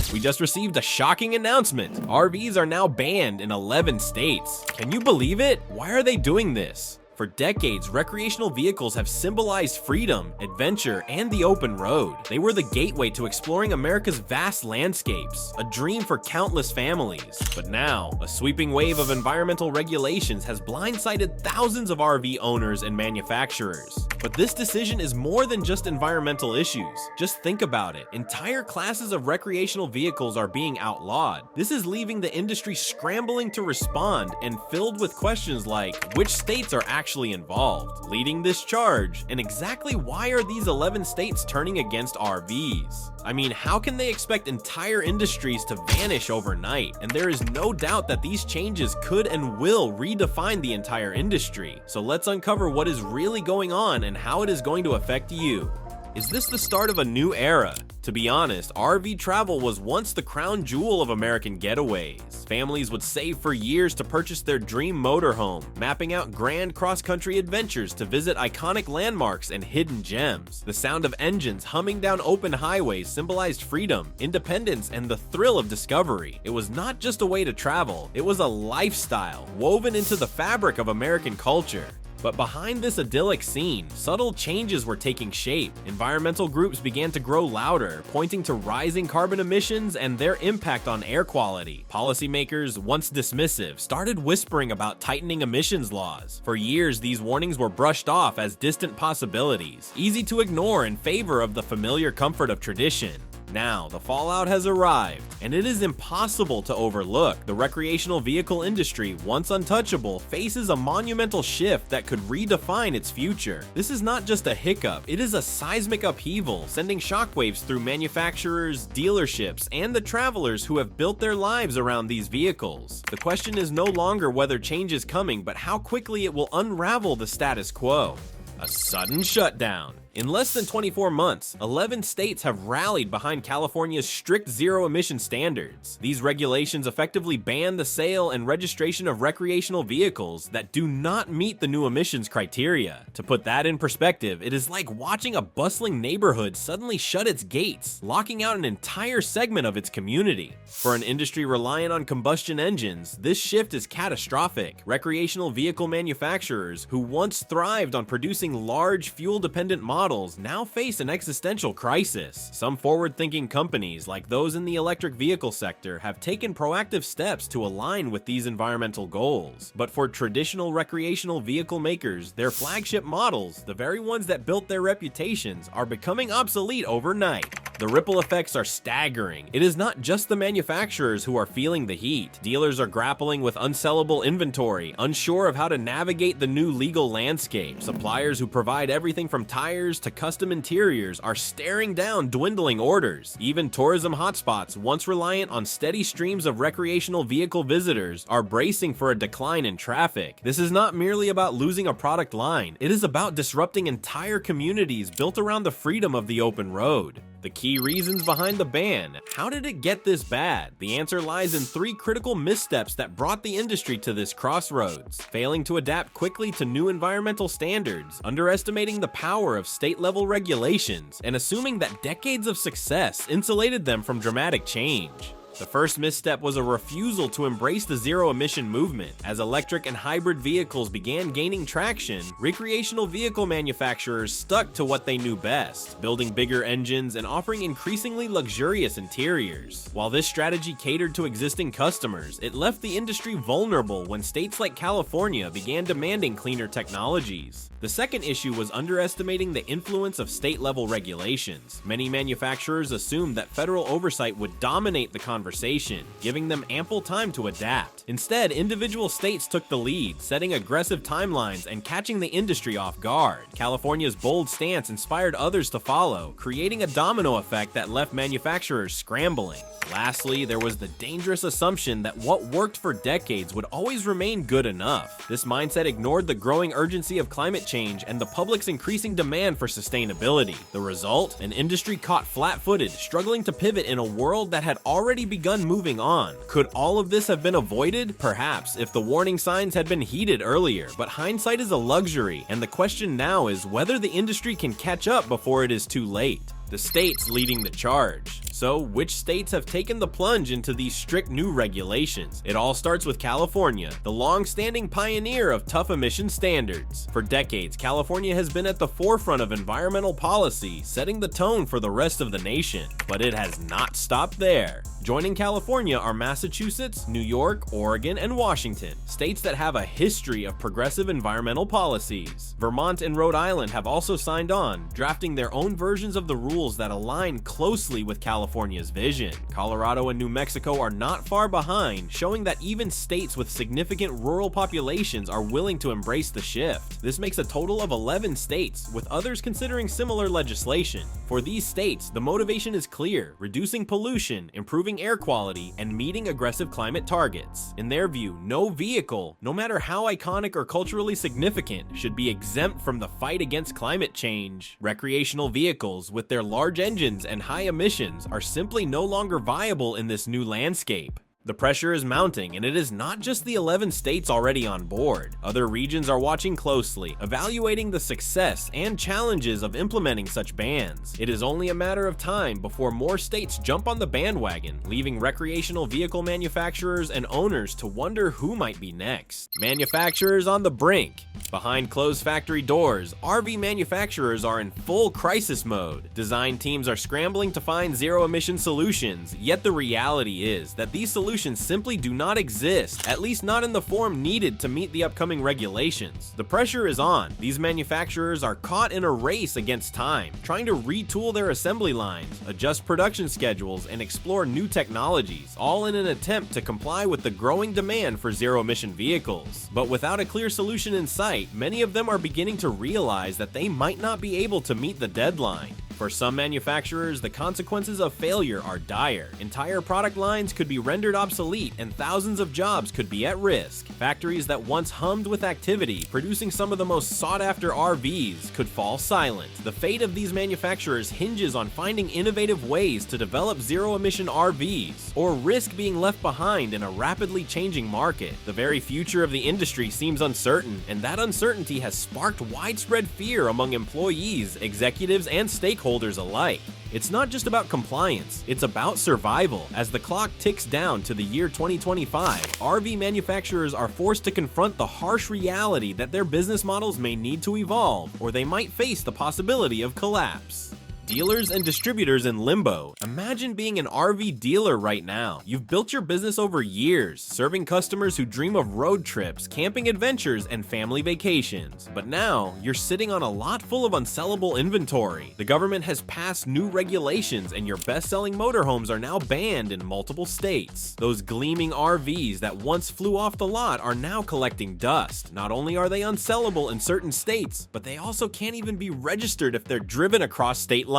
guys, we just received a shocking announcement. RVs are now banned in 11 states. Can you believe it? Why are they doing this? For decades, recreational vehicles have symbolized freedom, adventure, and the open road. They were the gateway to exploring America's vast landscapes, a dream for countless families. But now, a sweeping wave of environmental regulations has blindsided thousands of RV owners and manufacturers. But this decision is more than just environmental issues. Just think about it. Entire classes of recreational vehicles are being outlawed. This is leaving the industry scrambling to respond and filled with questions like, which states are actually involved, leading this charge, and exactly why are these 11 states turning against RVs? I mean, how can they expect entire industries to vanish overnight? And there is no doubt that these changes could and will redefine the entire industry. So let's uncover what is really going on and how it is going to affect you. Is this the start of a new era? To be honest, RV travel was once the crown jewel of American getaways. Families would save for years to purchase their dream motorhome, mapping out grand cross-country adventures to visit iconic landmarks and hidden gems. The sound of engines humming down open highways symbolized freedom, independence, and the thrill of discovery. It was not just a way to travel, it was a lifestyle woven into the fabric of American culture. But behind this idyllic scene, subtle changes were taking shape. Environmental groups began to grow louder, pointing to rising carbon emissions and their impact on air quality. Policymakers, once dismissive, started whispering about tightening emissions laws. For years, these warnings were brushed off as distant possibilities, easy to ignore in favor of the familiar comfort of tradition. Now, the fallout has arrived, and it is impossible to overlook. The recreational vehicle industry, once untouchable, faces a monumental shift that could redefine its future. This is not just a hiccup, it is a seismic upheaval, sending shockwaves through manufacturers, dealerships, and the travelers who have built their lives around these vehicles. The question is no longer whether change is coming, but how quickly it will unravel the status quo. A sudden shutdown. In less than 24 months, 11 states have rallied behind California's strict zero-emission standards. These regulations effectively ban the sale and registration of recreational vehicles that do not meet the new emissions criteria. To put that in perspective, it is like watching a bustling neighborhood suddenly shut its gates, locking out an entire segment of its community. For an industry reliant on combustion engines, this shift is catastrophic. Recreational vehicle manufacturers, who once thrived on producing large, fuel-dependent models, now face an existential crisis. Some forward-thinking companies, like those in the electric vehicle sector, have taken proactive steps to align with these environmental goals. But for traditional recreational vehicle makers, their flagship models, the very ones that built their reputations, are becoming obsolete overnight. The ripple effects are staggering. It is not just the manufacturers who are feeling the heat. Dealers are grappling with unsellable inventory, unsure of how to navigate the new legal landscape. Suppliers who provide everything from tires to custom interiors are staring down dwindling orders. Even tourism hotspots, once reliant on steady streams of recreational vehicle visitors, are bracing for a decline in traffic. This is not merely about losing a product line. It is about disrupting entire communities built around the freedom of the open road. The key reasons behind the ban. How did it get this bad? The answer lies in 3 critical missteps that brought the industry to this crossroads: failing to adapt quickly to new environmental standards, underestimating the power of state-level regulations, and assuming that decades of success insulated them from dramatic change. The first misstep was a refusal to embrace the zero-emission movement. As electric and hybrid vehicles began gaining traction, recreational vehicle manufacturers stuck to what they knew best, building bigger engines and offering increasingly luxurious interiors. While this strategy catered to existing customers, it left the industry vulnerable when states like California began demanding cleaner technologies. The second issue was underestimating the influence of state-level regulations. Many manufacturers assumed that federal oversight would dominate the conversation, giving them ample time to adapt. Instead, individual states took the lead, setting aggressive timelines and catching the industry off guard. California's bold stance inspired others to follow, creating a domino effect that left manufacturers scrambling. Lastly, there was the dangerous assumption that what worked for decades would always remain good enough. This mindset ignored the growing urgency of climate change and the public's increasing demand for sustainability. The result? An industry caught flat-footed, struggling to pivot in a world that had already begun moving on. Could all of this have been avoided? Perhaps, if the warning signs had been heeded earlier, but hindsight is a luxury, and the question now is whether the industry can catch up before it is too late. the states leading the charge. So, which states have taken the plunge into these strict new regulations? It all starts with California, the long-standing pioneer of tough emission standards. For decades, California has been at the forefront of environmental policy, setting the tone for the rest of the nation. But it has not stopped there. Joining California are Massachusetts, New York, Oregon, and Washington, states that have a history of progressive environmental policies. Vermont and Rhode Island have also signed on, drafting their own versions of the rules that align closely with California's vision. Colorado and New Mexico are not far behind, showing that even states with significant rural populations are willing to embrace the shift. This makes a total of 11 states, with others considering similar legislation. For these states, the motivation is clear: reducing pollution, improving air quality, and meeting aggressive climate targets. In their view, no vehicle, no matter how iconic or culturally significant, should be exempt from the fight against climate change. Recreational vehicles, with their large engines and high emissions, are simply no longer viable in this new landscape. The pressure is mounting, and it is not just the 11 states already on board. Other regions are watching closely, evaluating the success and challenges of implementing such bans. It is only a matter of time before more states jump on the bandwagon, leaving recreational vehicle manufacturers and owners to wonder who might be next. Manufacturers on the brink. Behind closed factory doors, RV manufacturers are in full crisis mode. Design teams are scrambling to find zero-emission solutions, yet the reality is that these solutions simply do not exist, at least not in the form needed to meet the upcoming regulations. The pressure is on. These manufacturers are caught in a race against time, trying to retool their assembly lines, adjust production schedules, and explore new technologies, all in an attempt to comply with the growing demand for zero-emission vehicles. But without a clear solution in sight, many of them are beginning to realize that they might not be able to meet the deadline. For some manufacturers, the consequences of failure are dire. Entire product lines could be rendered obsolete and thousands of jobs could be at risk. Factories that once hummed with activity, producing some of the most sought-after RVs, could fall silent. The fate of these manufacturers hinges on finding innovative ways to develop zero-emission RVs, or risk being left behind in a rapidly changing market. The very future of the industry seems uncertain, and that uncertainty has sparked widespread fear among employees, executives, and stakeholders alike. It's not just about compliance, it's about survival. As the clock ticks down to the year 2025, RV manufacturers are forced to confront the harsh reality that their business models may need to evolve, or they might face the possibility of collapse. Dealers and distributors in limbo. Imagine being an RV dealer right now. You've built your business over years, serving customers who dream of road trips, camping adventures, and family vacations. But now, you're sitting on a lot full of unsellable inventory. The government has passed new regulations, and your best-selling motorhomes are now banned in multiple states. Those gleaming RVs that once flew off the lot are now collecting dust. Not only are they unsellable in certain states, but they also can't even be registered if they're driven across state lines.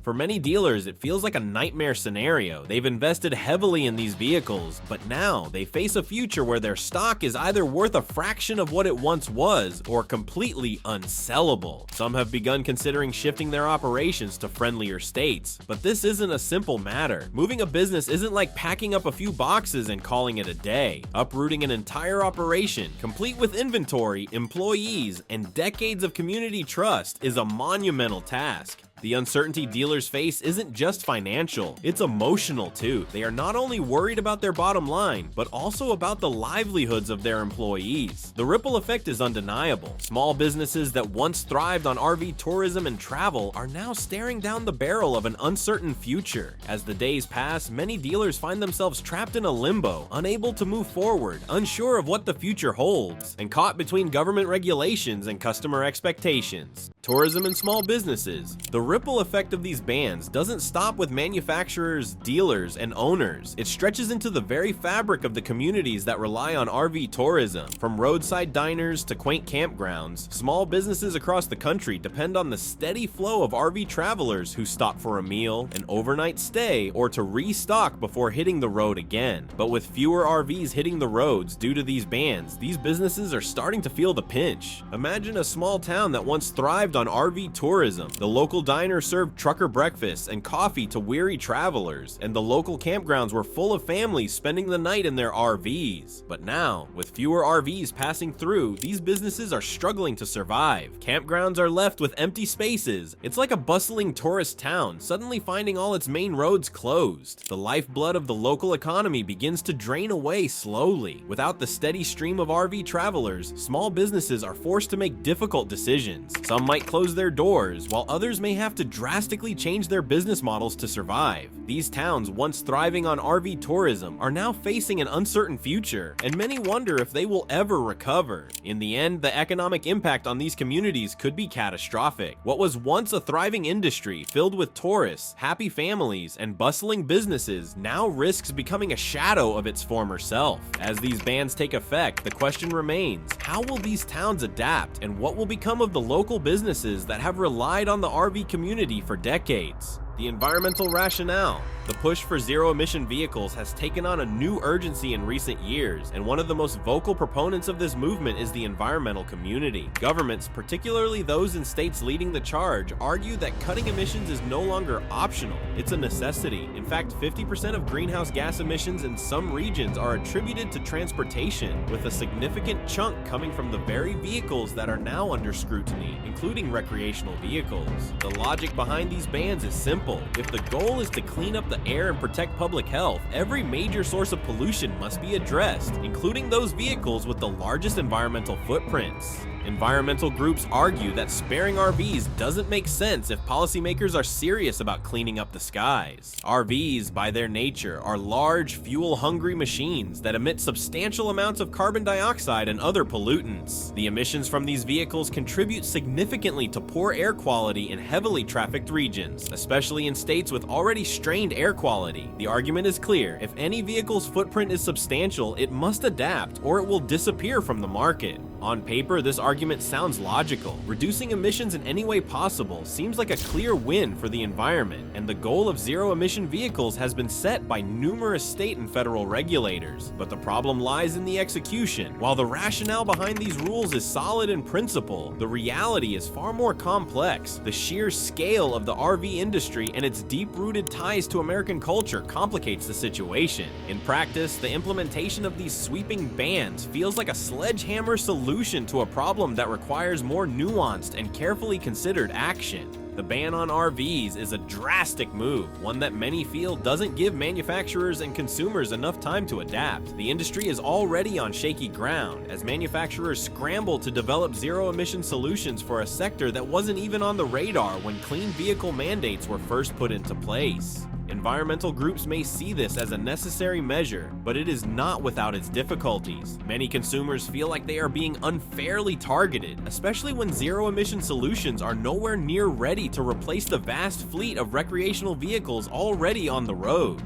For many dealers, it feels like a nightmare scenario. They've invested heavily in these vehicles, but now they face a future where their stock is either worth a fraction of what it once was or completely unsellable. Some have begun considering shifting their operations to friendlier states, but this isn't a simple matter. Moving a business isn't like packing up a few boxes and calling it a day. Uprooting an entire operation, complete with inventory, employees, and decades of community trust, is a monumental task. The uncertainty dealers face isn't just financial, it's emotional too. They are not only worried about their bottom line, but also about the livelihoods of their employees. The ripple effect is undeniable. Small businesses that once thrived on RV tourism and travel are now staring down the barrel of an uncertain future. As the days pass, many dealers find themselves trapped in a limbo, unable to move forward, unsure of what the future holds, and caught between government regulations and customer expectations. Tourism and small businesses. The ripple effect of these bans doesn't stop with manufacturers, dealers, and owners. It stretches into the very fabric of the communities that rely on RV tourism. From roadside diners to quaint campgrounds, small businesses across the country depend on the steady flow of RV travelers who stop for a meal, an overnight stay, or to restock before hitting the road again. But with fewer RVs hitting the roads due to these bans, these businesses are starting to feel the pinch. Imagine a small town that once thrived on RV tourism. The local diners served trucker breakfasts and coffee to weary travelers, and the local campgrounds were full of families spending the night in their RVs. But now, with fewer RVs passing through, these businesses are struggling to survive. Campgrounds are left with empty spaces. It's like a bustling tourist town suddenly finding all its main roads closed. The lifeblood of the local economy begins to drain away slowly. Without the steady stream of RV travelers, small businesses are forced to make difficult decisions. Some might close their doors, while others may have to drastically change their business models to survive. These towns, once thriving on RV tourism, are now facing an uncertain future, and many wonder if they will ever recover. In the end, the economic impact on these communities could be catastrophic. What was once a thriving industry filled with tourists, happy families, and bustling businesses now risks becoming a shadow of its former self. As these bans take effect, the question remains, how will these towns adapt, and what will become of the local businesses that have relied on the RV community for decades? The environmental rationale. The push for zero-emission vehicles has taken on a new urgency in recent years, and one of the most vocal proponents of this movement is the environmental community. Governments, particularly those in states leading the charge, argue that cutting emissions is no longer optional, it's a necessity. In fact, 50% of greenhouse gas emissions in some regions are attributed to transportation, with a significant chunk coming from the very vehicles that are now under scrutiny, including recreational vehicles. The logic behind these bans is simple. If the goal is to clean up the air and protect public health, every major source of pollution must be addressed, including those vehicles with the largest environmental footprints. Environmental groups argue that sparing RVs doesn't make sense if policymakers are serious about cleaning up the skies. RVs, by their nature, are large, fuel-hungry machines that emit substantial amounts of carbon dioxide and other pollutants. The emissions from these vehicles contribute significantly to poor air quality in heavily trafficked regions, especially in states with already strained air quality. The argument is clear: if any vehicle's footprint is substantial, it must adapt or it will disappear from the market. On paper, this argument sounds logical. Reducing emissions in any way possible seems like a clear win for the environment, and the goal of zero-emission vehicles has been set by numerous state and federal regulators. But the problem lies in the execution. While the rationale behind these rules is solid in principle, the reality is far more complex. The sheer scale of the RV industry and its deep-rooted ties to American culture complicates the situation. In practice, the implementation of these sweeping bans feels like a sledgehammer solution to a problem that requires more nuanced and carefully considered action. The ban on RVs is a drastic move, one that many feel doesn't give manufacturers and consumers enough time to adapt. The industry is already on shaky ground, as manufacturers scramble to develop zero-emission solutions for a sector that wasn't even on the radar when clean vehicle mandates were first put into place. Environmental groups may see this as a necessary measure, but it is not without its difficulties. Many consumers feel like they are being unfairly targeted, especially when zero-emission solutions are nowhere near ready to replace the vast fleet of recreational vehicles already on the road.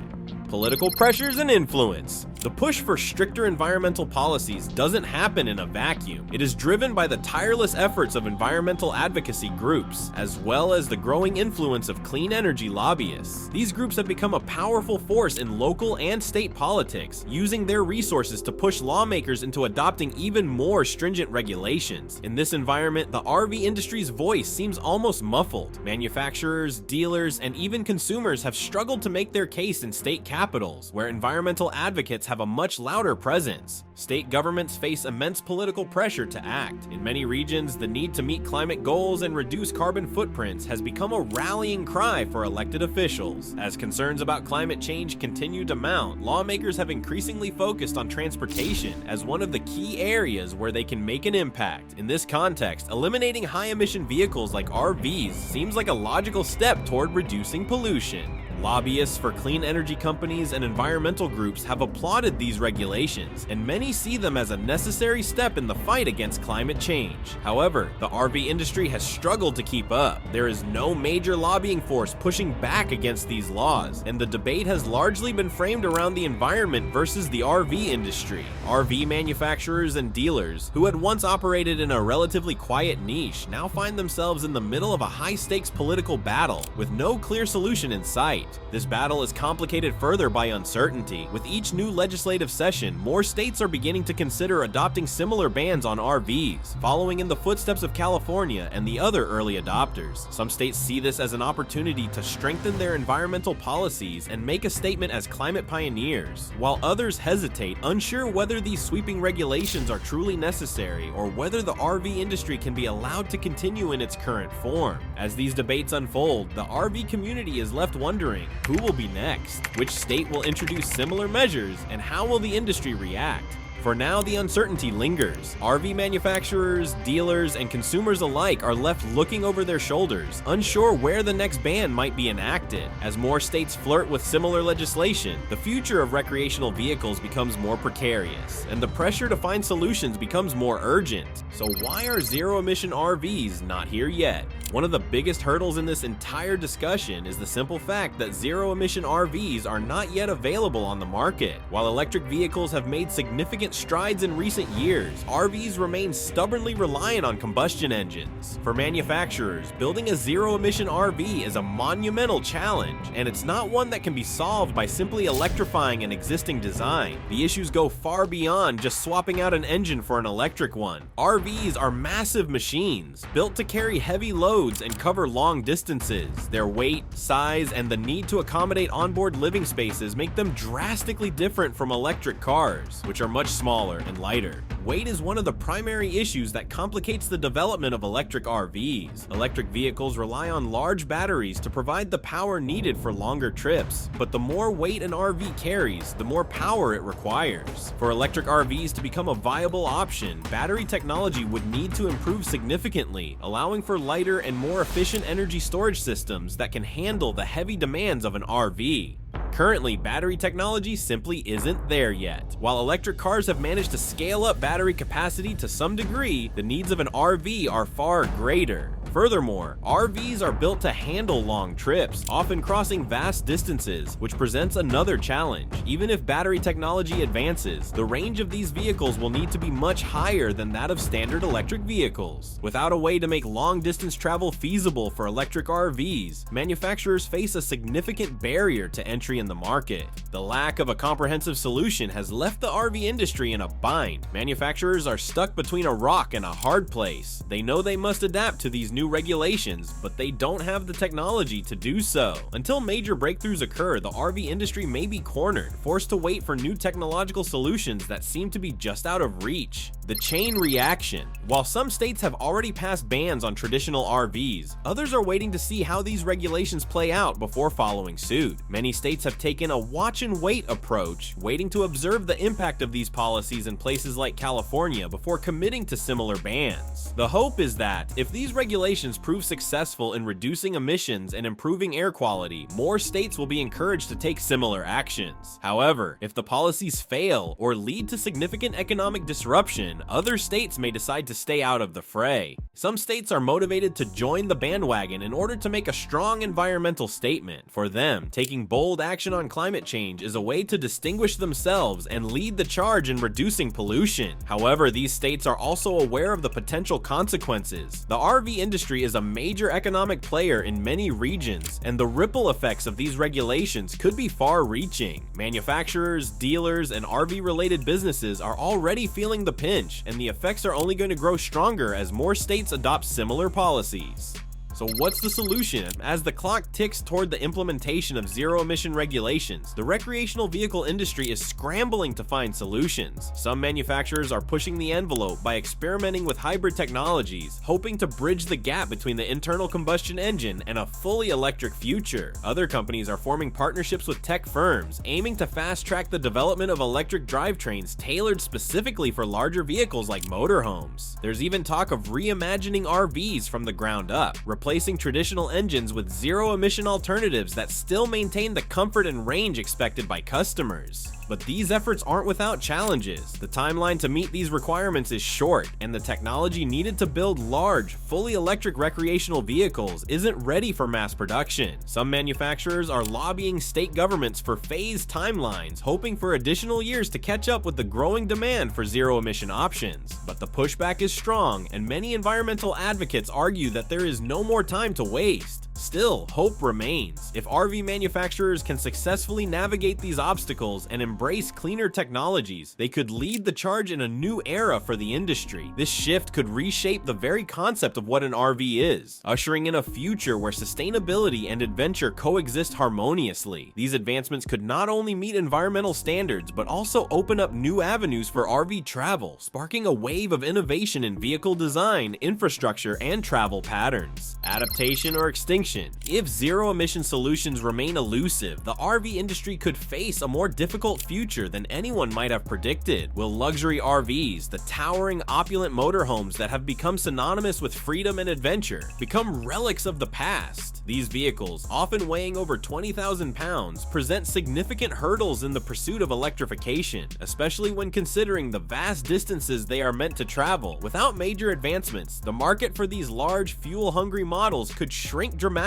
Political pressures and influence. The push for stricter environmental policies doesn't happen in a vacuum. It is driven by the tireless efforts of environmental advocacy groups, as well as the growing influence of clean energy lobbyists. These groups have become a powerful force in local and state politics, using their resources to push lawmakers into adopting even more stringent regulations. In this environment, the RV industry's voice seems almost muffled. Manufacturers, dealers, and even consumers have struggled to make their case in state capitals, where environmental advocates have a much louder presence. State governments face immense political pressure to act. In many regions, the need to meet climate goals and reduce carbon footprints has become a rallying cry for elected officials. As concerns about climate change continue to mount, lawmakers have increasingly focused on transportation as one of the key areas where they can make an impact. In this context, eliminating high-emission vehicles like RVs seems like a logical step toward reducing pollution. Lobbyists for clean energy companies and environmental groups have applauded these regulations, and many see them as a necessary step in the fight against climate change. However, the RV industry has struggled to keep up. There is no major lobbying force pushing back against these laws, and the debate has largely been framed around the environment versus the RV industry. RV manufacturers and dealers, who had once operated in a relatively quiet niche, now find themselves in the middle of a high-stakes political battle with no clear solution in sight. This battle is complicated further by uncertainty. With each new legislative session, more states are beginning to consider adopting similar bans on RVs, following in the footsteps of California and the other early adopters. Some states see this as an opportunity to strengthen their environmental policies and make a statement as climate pioneers, while others hesitate, unsure whether these sweeping regulations are truly necessary or whether the RV industry can be allowed to continue in its current form. As these debates unfold, the RV community is left wondering, who will be next? Which state will introduce similar measures, and how will the industry react? For now, the uncertainty lingers. RV manufacturers, dealers, and consumers alike are left looking over their shoulders, unsure where the next ban might be enacted. As more states flirt with similar legislation, the future of recreational vehicles becomes more precarious, and the pressure to find solutions becomes more urgent. So why are zero-emission RVs not here yet? One of the biggest hurdles in this entire discussion is the simple fact that zero-emission RVs are not yet available on the market. While electric vehicles have made significant strides in recent years, RVs remain stubbornly reliant on combustion engines. For manufacturers, building a zero-emission RV is a monumental challenge, and it's not one that can be solved by simply electrifying an existing design. The issues go far beyond just swapping out an engine for an electric one. RVs are massive machines, built to carry heavy loads and cover long distances. Their weight, size, and the need to accommodate onboard living spaces make them drastically different from electric cars, which are much smaller and lighter. Weight is one of the primary issues that complicates the development of electric RVs. Electric vehicles rely on large batteries to provide the power needed for longer trips, but the more weight an RV carries, the more power it requires. For electric RVs to become a viable option, battery technology would need to improve significantly, allowing for lighter and more efficient energy storage systems that can handle the heavy demands of an RV. Currently, battery technology simply isn't there yet. While electric cars have managed to scale up battery capacity to some degree, the needs of an RV are far greater. Furthermore, RVs are built to handle long trips, often crossing vast distances, which presents another challenge. Even if battery technology advances, the range of these vehicles will need to be much higher than that of standard electric vehicles. Without a way to make long-distance travel feasible for electric RVs, manufacturers face a significant barrier to entry in the market. The lack of a comprehensive solution has left the RV industry in a bind. Manufacturers are stuck between a rock and a hard place. They know they must adapt to these new regulations, but they don't have the technology to do so. Until major breakthroughs occur, the RV industry may be cornered, forced to wait for new technological solutions that seem to be just out of reach. The chain reaction. While some states have already passed bans on traditional RVs, others are waiting to see how these regulations play out before following suit. Many states have taken a watch and wait approach, waiting to observe the impact of these policies in places like California before committing to similar bans. The hope is that, if these regulations prove successful in reducing emissions and improving air quality, more states will be encouraged to take similar actions. However, if the policies fail or lead to significant economic disruption, other states may decide to stay out of the fray. Some states are motivated to join the bandwagon in order to make a strong environmental statement. For them, taking bold action on climate change is a way to distinguish themselves and lead the charge in reducing pollution. However, these states are also aware of the potential consequences. The RV industry is a major economic player in many regions, and the ripple effects of these regulations could be far-reaching. Manufacturers, dealers, and RV-related businesses are already feeling the pinch, and the effects are only going to grow stronger as more states adopt similar policies. So what's the solution? As the clock ticks toward the implementation of zero-emission regulations, the recreational vehicle industry is scrambling to find solutions. Some manufacturers are pushing the envelope by experimenting with hybrid technologies, hoping to bridge the gap between the internal combustion engine and a fully electric future. Other companies are forming partnerships with tech firms, aiming to fast-track the development of electric drivetrains tailored specifically for larger vehicles like motorhomes. There's even talk of reimagining RVs from the ground up, replacing traditional engines with zero-emission alternatives that still maintain the comfort and range expected by customers. But these efforts aren't without challenges. The timeline to meet these requirements is short, and the technology needed to build large, fully electric recreational vehicles isn't ready for mass production. Some manufacturers are lobbying state governments for phased timelines, hoping for additional years to catch up with the growing demand for zero-emission options. But the pushback is strong, and many environmental advocates argue that there is no more time to waste. Still, hope remains. If RV manufacturers can successfully navigate these obstacles and embrace cleaner technologies, they could lead the charge in a new era for the industry. This shift could reshape the very concept of what an RV is, ushering in a future where sustainability and adventure coexist harmoniously. These advancements could not only meet environmental standards, but also open up new avenues for RV travel, sparking a wave of innovation in vehicle design, infrastructure, and travel patterns. Adaptation or extinction. If zero-emission solutions remain elusive, the RV industry could face a more difficult future than anyone might have predicted. Will luxury RVs, the towering, opulent motorhomes that have become synonymous with freedom and adventure, become relics of the past? These vehicles, often weighing over 20,000 pounds, present significant hurdles in the pursuit of electrification, especially when considering the vast distances they are meant to travel. Without major advancements, the market for these large, fuel-hungry models could shrink dramatically,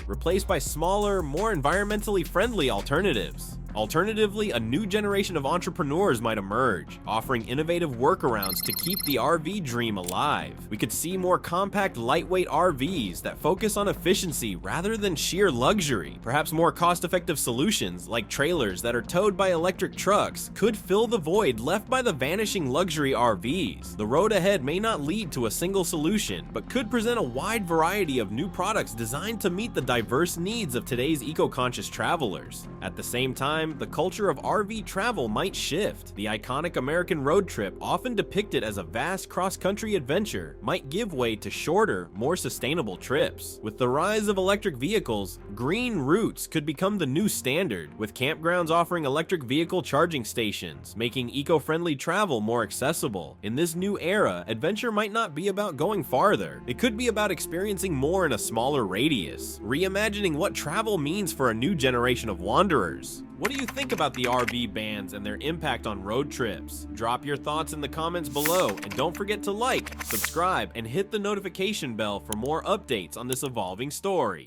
replaced by smaller, more environmentally friendly alternatives. Alternatively, a new generation of entrepreneurs might emerge, offering innovative workarounds to keep the RV dream alive. We could see more compact, lightweight RVs that focus on efficiency rather than sheer luxury. Perhaps more cost-effective solutions, like trailers that are towed by electric trucks, could fill the void left by the vanishing luxury RVs. The road ahead may not lead to a single solution, but could present a wide variety of new products designed to meet the diverse needs of today's eco-conscious travelers. At the same time, the culture of RV travel might shift. The iconic American road trip, often depicted as a vast cross-country adventure, might give way to shorter, more sustainable trips. With the rise of electric vehicles, green routes could become the new standard, with campgrounds offering electric vehicle charging stations, making eco-friendly travel more accessible. In this new era, adventure might not be about going farther. It could be about experiencing more in a smaller radius, reimagining what travel means for a new generation of wanderers. What do you think about the RV bans and their impact on road trips? Drop your thoughts in the comments below, and don't forget to like, subscribe, and hit the notification bell for more updates on this evolving story.